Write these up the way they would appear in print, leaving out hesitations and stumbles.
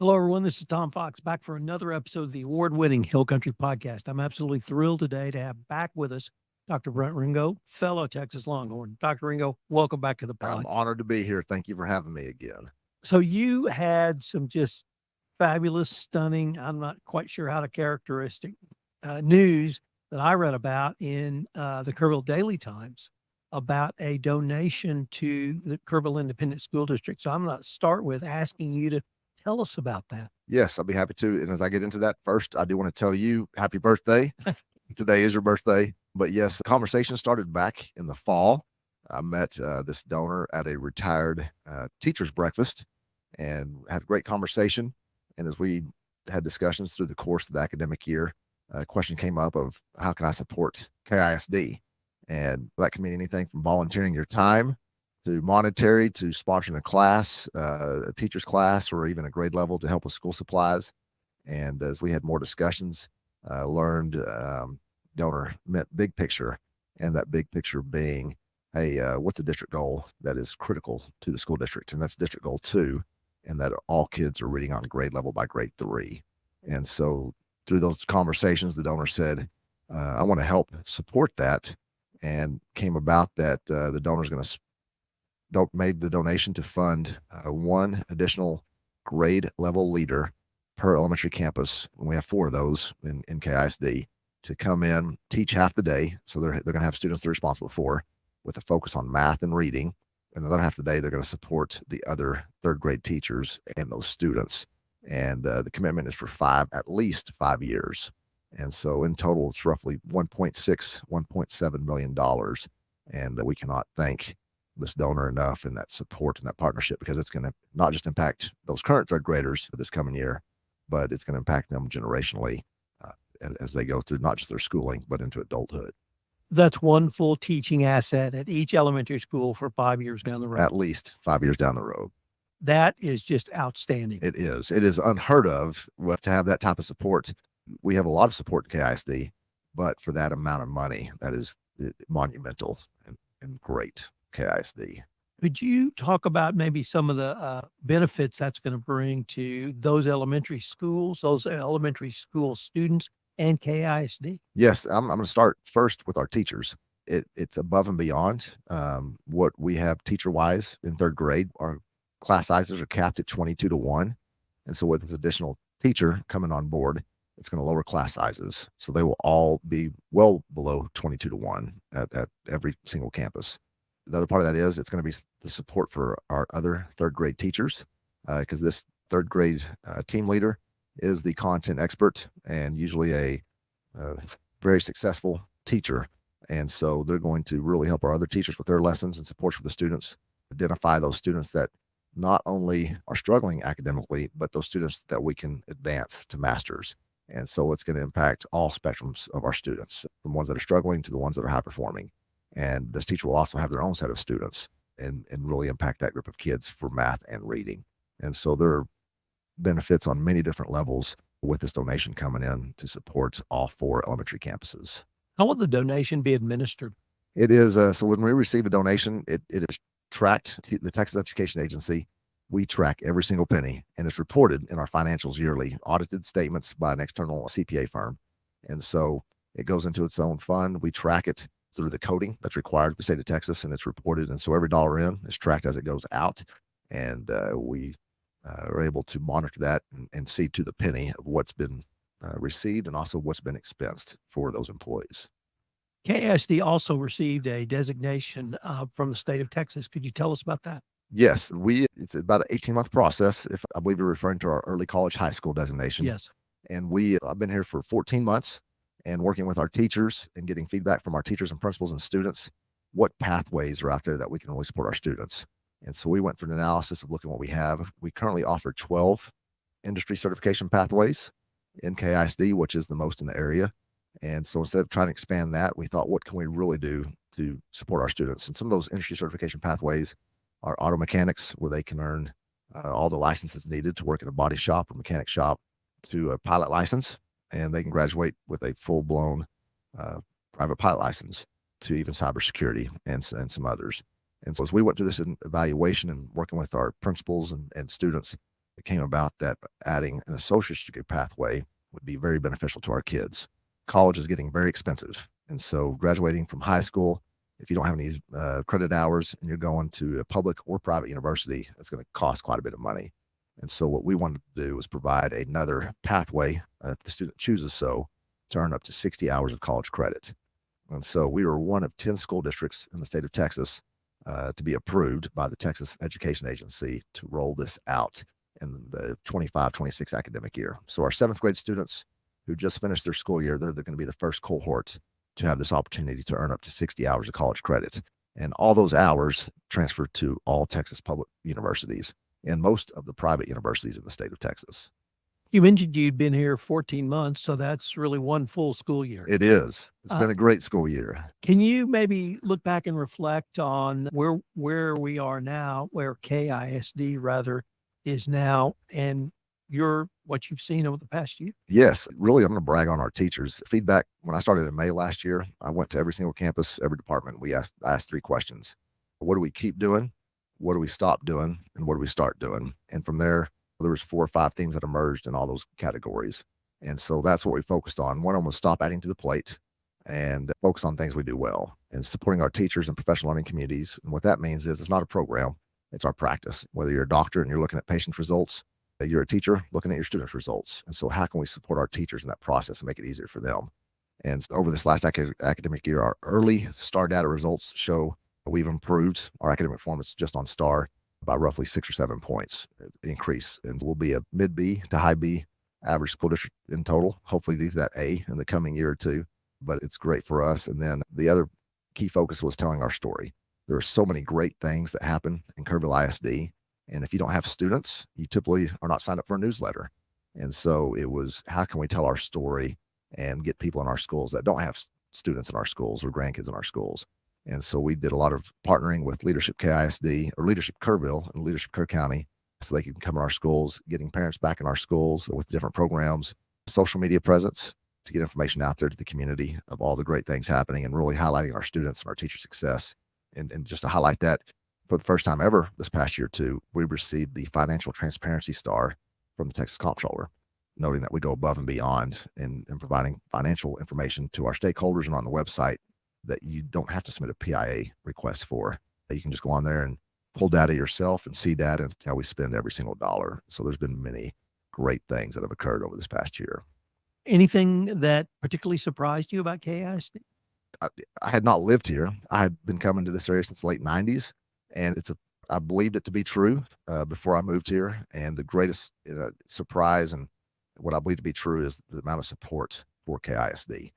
Hello, everyone. This is Tom Fox back for another episode of the award-winning Hill Country Podcast. I'm absolutely thrilled today to have back with us Dr. Brent Ringo, fellow Texas Longhorn. Dr. Ringo, welcome back to the pod. I'm honored to be here. Thank you for having me again. So you had some just fabulous, stunning, I'm not quite sure how to characteristic news that I read about in the Kerrville Daily Times about a donation to the Kerrville Independent School District. So I'm going to start with asking you to tell us about that. Yes, I'll be happy to. And as I get into that, first, I do want to tell you happy birthday. Today is your birthday. But yes, the conversation started back in the fall. I met this donor at a retired teacher's breakfast and had a great conversation. And as we had discussions through the course of the academic year, a question came up of how can I support KISD? And that can mean anything from volunteering your time to monetary, to sponsoring a class, a teacher's class, or even a grade level to help with school supplies. And as we had more discussions, learned donor meant big picture, and that big picture being, hey, what's a district goal that is critical to the school district? And that's district goal 2, and that all kids are reading on grade level by grade 3. And so through those conversations, the donor said, I want to help support that, and came about that the donor's going to made the donation to fund one additional grade level leader per elementary campus. And we have 4 of those in KISD to come in, teach half the day. So they're going to have students they're responsible for with a focus on math and reading. And the other half of the day, they're going to support the other 3rd grade teachers and those students. And the commitment is for at least 5 years. And so in total, it's roughly $1.7 million. And we cannot thank this donor enough and that support and that partnership, because it's going to not just impact those current 3rd graders this coming year, but it's going to impact them generationally as they go through not just their schooling, but into adulthood. That's one full teaching asset at each elementary school for 5 years down the road. At least 5 years down the road. That is just outstanding. It is. It is unheard of to have that type of support. We have a lot of support in KISD, but for that amount of money, that is monumental and great. KISD. Could you talk about maybe some of the benefits that's going to bring to those elementary schools, those elementary school students, and KISD? Yes, I'm going to start first with our teachers. It's above and beyond what we have teacher-wise in 3rd grade. Our class sizes are capped at 22-1. And so with this additional teacher coming on board, it's going to lower class sizes. So they will all be well below 22-1 at every single campus. The other part of that is it's going to be the support for our other 3rd grade teachers, because this 3rd grade team leader is the content expert and usually a very successful teacher. And so they're going to really help our other teachers with their lessons and support for the students, identify those students that not only are struggling academically, but those students that we can advance to masters. And so it's going to impact all spectrums of our students, from ones that are struggling to the ones that are high performing. And this teacher will also have their own set of students and really impact that group of kids for math and reading. And so there are benefits on many different levels with this donation coming in to support all 4 elementary campuses. How will the donation be administered? It is, so when we receive a donation, it is tracked to the Texas Education Agency. We track every single penny, and it's reported in our financials yearly, audited statements by an external CPA firm. And so it goes into its own fund. We track it through the coding that's required in the state of Texas, and it's reported. And so every dollar in is tracked as it goes out. And we are able to monitor that and see to the penny of what's been received and also what's been expensed for those employees. KISD also received a designation from the state of Texas. Could you tell us about that? Yes, it's about an 18-month process. If I believe you're referring to our early college high school designation. Yes. And I've been here for 14 months. And working with our teachers and getting feedback from our teachers and principals and students, what pathways are out there that we can really support our students. And so we went through an analysis of looking at what we have. We currently offer 12 industry certification pathways in KISD, which is the most in the area. And so instead of trying to expand that, we thought, what can we really do to support our students? And some of those industry certification pathways are auto mechanics, where they can earn all the licenses needed to work in a body shop or mechanic shop, to a pilot license, and they can graduate with a full-blown private pilot license, to even cybersecurity and some others. And so as we went through this evaluation and working with our principals and students, it came about that adding an associate's degree pathway would be very beneficial to our kids. College is getting very expensive. And so graduating from high school, if you don't have any credit hours and you're going to a public or private university, it's going to cost quite a bit of money. And so what we wanted to do was provide another pathway, if the student chooses so, to earn up to 60 hours of college credit. And so we were one of 10 school districts in the state of Texas to be approved by the Texas Education Agency to roll this out in the 25-26 academic year. So our 7th grade students who just finished their school year, they're going to be the first cohort to have this opportunity to earn up to 60 hours of college credit. And all those hours transfer to all Texas public universities and most of the private universities in the state of Texas. You mentioned you'd been here 14 months, so that's really one full school year. It is. It's been a great school year. Can you maybe look back and reflect on where we are now, where KISD rather is now, and what you've seen over the past year? Yes, really, I'm going to brag on our teachers. Feedback, when I started in May last year, I went to every single campus, every department. I asked 3 questions. What do we keep doing? What do we stop doing? And what do we start doing? And from there was 4 or 5 things that emerged in all those categories. And so that's what we focused on. One of them was stop adding to the plate and focus on things we do well and supporting our teachers and professional learning communities. And what that means is it's not a program, it's our practice. Whether you're a doctor and you're looking at patients' results, you're a teacher looking at your students' results. And so how can we support our teachers in that process and make it easier for them? And so over this last academic year, our early STAR data results show that we've improved our academic performance just on STAR by roughly 6 or 7 points increase. And we'll be a mid B to high B average school district in total, hopefully to that A in the coming year or two. But it's great for us. And then the other key focus was telling our story. There are so many great things that happen in Kerrville ISD. And if you don't have students, you typically are not signed up for a newsletter. And so it was, how can we tell our story and get people in our schools that don't have students in our schools or grandkids in our schools? And so we did a lot of partnering with Leadership KISD or Leadership Kerrville and Leadership Kerr County so they can come in our schools, getting parents back in our schools with different programs, social media presence to get information out there to the community of all the great things happening and really highlighting our students and our teacher success. And just to highlight that, for the first time ever this past year too, we received the Financial Transparency Star from the Texas Comptroller, noting that we go above and beyond in providing financial information to our stakeholders and on the website that you don't have to submit a PIA request for. You can just go on there and pull data yourself and see data and how we spend every single dollar. So there's been many great things that have occurred over this past year. Anything that particularly surprised you about KISD? I had not lived here. I had been coming to this area since the late 90s, and I believed it to be true before I moved here. And the greatest surprise and what I believe to be true is the amount of support for KISD.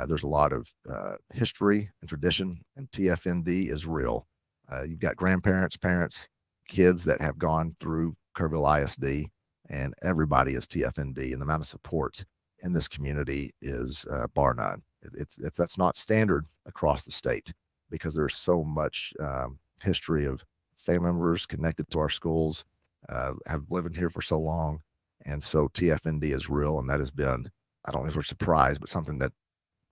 There's a lot of history and tradition, and TFND is real. You've got grandparents, parents, kids that have gone through Kerrville ISD, and everybody is TFND. And the amount of support in this community is bar none. That's not standard across the state because there's so much history of family members connected to our schools, have lived here for so long. And so TFND is real. And that has been, I don't know if we're surprised, but something that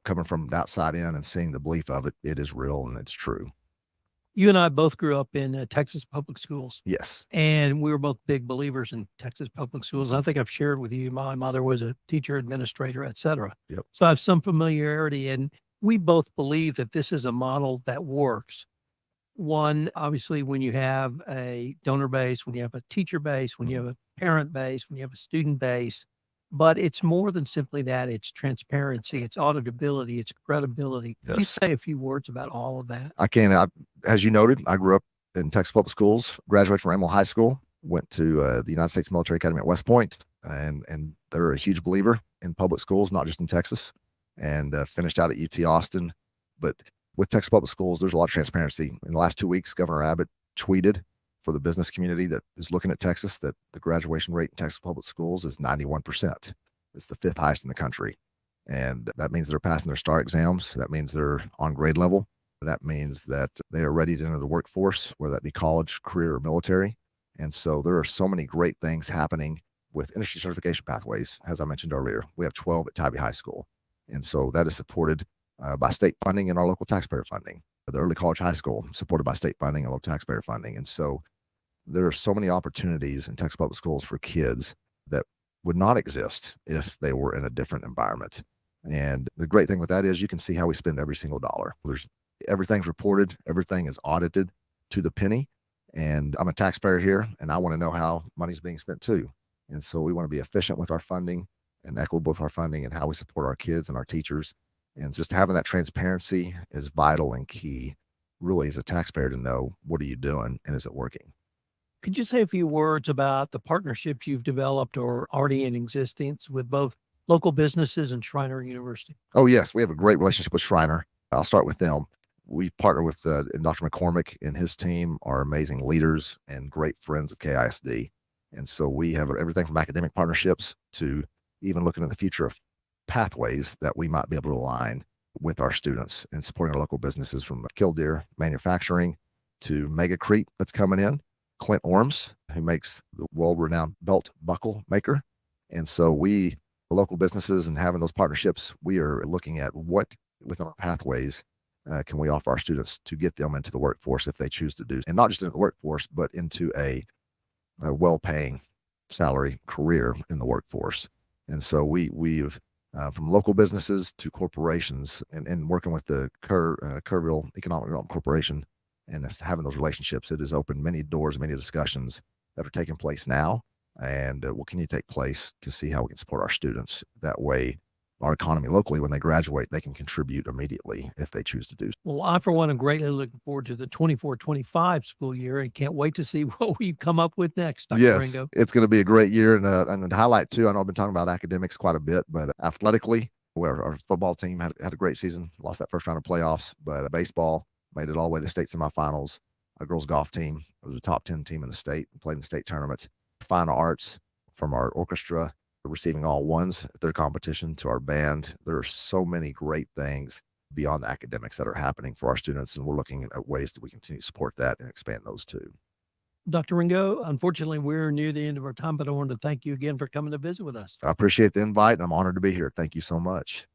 coming from the outside in and seeing the belief of it, it is real and it's true. You and I both grew up in Texas public schools. Yes. And we were both big believers in Texas public schools. I think I've shared with you, my mother was a teacher, administrator, et cetera. Yep. So I have some familiarity, and we both believe that this is a model that works. One, obviously, when you have a donor base, when you have a teacher base, when you have a parent base, when you have a student base, but it's more than simply that. It's transparency, it's auditability, it's credibility. Can you Yes. say a few words about all of that? I can. As you noted, I grew up in Texas public schools, graduated from Ramel High School, went to the United States Military Academy at West Point, and they're a huge believer in public schools, not just in Texas, and finished out at UT Austin. But with Texas public schools, there's a lot of transparency. In the last 2 weeks, Governor Abbott tweeted for the business community that is looking at Texas that the graduation rate in Texas public schools is 91%. It's the 5th highest in the country. And that means they're passing their STAR exams. That means they're on grade level. That means that they are ready to enter the workforce, whether that be college, career, or military. And so there are so many great things happening with industry certification pathways. As I mentioned earlier, we have 12 at Tybee High School. And so that is supported by state funding and our local taxpayer funding. The early college high school supported by state funding and local taxpayer funding. And so there are so many opportunities in Texas public schools for kids that would not exist if they were in a different environment. And the great thing with that is you can see how we spend every single dollar. Everything's reported, everything is audited to the penny. And I'm a taxpayer here, and I want to know how money's being spent too. And so we want to be efficient with our funding and equitable with our funding and how we support our kids and our teachers. And just having that transparency is vital and key, really, as a taxpayer, to know what are you doing and is it working. Could you say a few words about the partnerships you've developed or already in existence with both local businesses and Schreiner University? Oh, yes, we have a great relationship with Schreiner. I'll start with them. We partner with Dr. McCormick and his team are amazing leaders and great friends of KISD. And so we have everything from academic partnerships to even looking at the future of pathways that we might be able to align with our students and supporting our local businesses, from Killdeer Manufacturing to Megacrete that's coming in, Clint Orms, who makes the world-renowned belt buckle maker. And so we, local businesses, and having those partnerships, we are looking at what within our pathways can we offer our students to get them into the workforce if they choose to do, and not just into the workforce, but into a well-paying salary career in the workforce. And so we've from local businesses to corporations, and working with the Kerrville Economic Development Corporation, and having those relationships, it has opened many doors, many discussions that are taking place now, and will continue to take place to see how we can support our students. That way, our economy locally, when they graduate, they can contribute immediately if they choose to do so. Well, I, for one, am greatly looking forward to the 24-25 school year and can't wait to see what we come up with next, Dr. Yes, Ringo. it's going to be a great year. And to highlight too, I know I've been talking about academics quite a bit, but athletically, our football team had a great season, lost that first round of playoffs, but baseball made it all the way to the state semifinals. Our girls golf team was a top 10 team in the state, played in the state tournament. Fine arts, from our orchestra receiving all ones at their competition to our band. There are so many great things beyond the academics that are happening for our students, and we're looking at ways that we continue to support that and expand those too. Dr. Ringo, unfortunately, we're near the end of our time, but I wanted to thank you again for coming to visit with us. I appreciate the invite, and I'm honored to be here. Thank you so much.